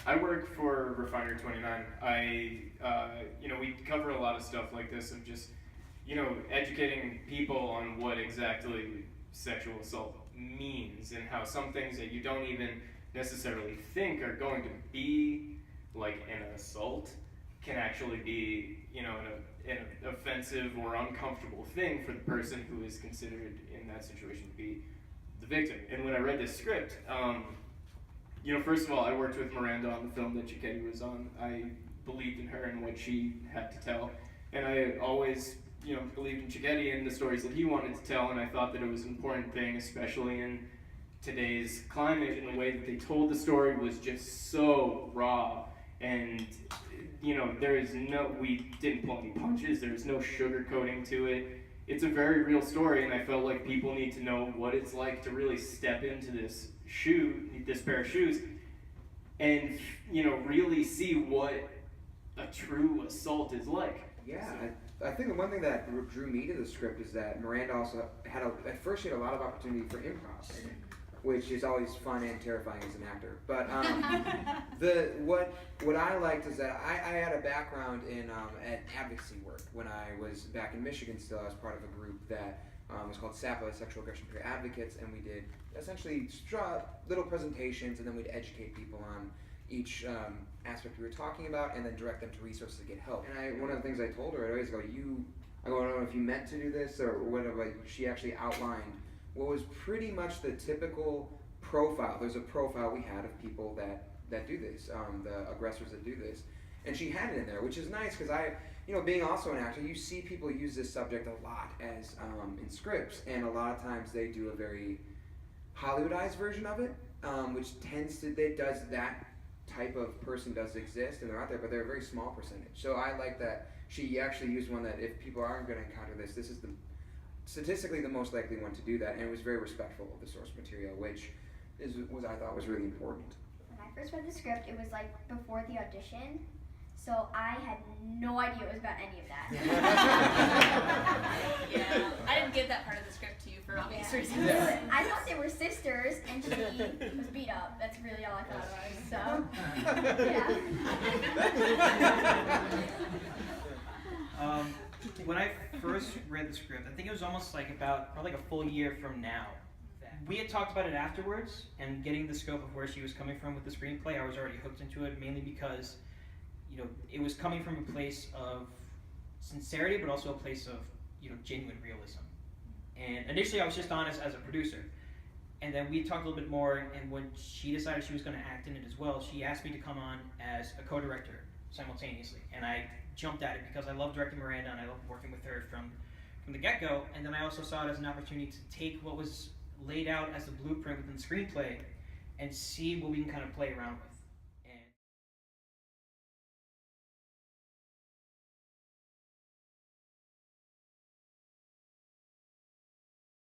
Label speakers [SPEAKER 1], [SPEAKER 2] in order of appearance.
[SPEAKER 1] I work for Refiner 29. We cover a lot of stuff like this of just, educating people on what exactly sexual assault means and how some things that you don't even necessarily think are going to be like an assault can actually be, an offensive or uncomfortable thing for the person who is considered in that situation to be the victim. And when I read this script, first of all, I worked with Miranda on the film that Chiquetti was on. I believed in her and what she had to tell. And I always, believed in Chiquetti and the stories that he wanted to tell, and I thought that it was an important thing, especially in today's climate, and the way that they told the story was just so raw. And, we didn't pull any punches, there was no sugarcoating to it. It's a very real story, and I felt like people need to know what it's like to really step into this pair of shoes, and really see what a true assault is like.
[SPEAKER 2] Yeah, I think the one thing that drew me to the script is that Miranda also at first she had a lot of opportunity for improv, which is always fun and terrifying as an actor. But what I liked is that I had a background in advocacy work when I was back in Michigan. Still, I was part of a group that was called SAPA, Sexual Aggression Peer Advocates, and we did essentially little presentations, and then we'd educate people on each aspect we were talking about, and then direct them to resources to get help. And one of the things I told her, I'd always go, I don't know if you meant to do this or whatever. Like, she actually outlined what was pretty much the typical profile. There's a profile we had of people that do this, the aggressors that do this, and she had it in there, which is nice because being also an actor, you see people use this subject a lot as in scripts, and a lot of times they do a very Hollywoodized version of it, which that type of person does exist, and they're out there, but they're a very small percentage. So I like that she actually used one that if people aren't going to encounter this is statistically the most likely one to do that, and it was very respectful of the source material, which I thought was really important.
[SPEAKER 3] When I first read the script, it was like before the audition, so I had no idea it was about any of that.
[SPEAKER 4] Yeah, I didn't get that part of the script to you for obvious reasons.
[SPEAKER 3] Yeah. I thought they were sisters, and she was beat up. That's really all I thought it was. So, yeah.
[SPEAKER 5] When I first read the script, I think it was almost like probably like a full year from now. We had talked about it afterwards, and getting the scope of where she was coming from with the screenplay, I was already hooked into it, mainly because it was coming from a place of sincerity, but also a place of genuine realism. And initially I was just on as a producer, and then we talked a little bit more, and when she decided she was going to act in it as well, she asked me to come on as a co-director simultaneously, and I jumped at it because I love directing Miranda and I love working with her from the get-go. And then I also saw it as an opportunity to take what was laid out as a blueprint within the screenplay and see what we can kind of play around with.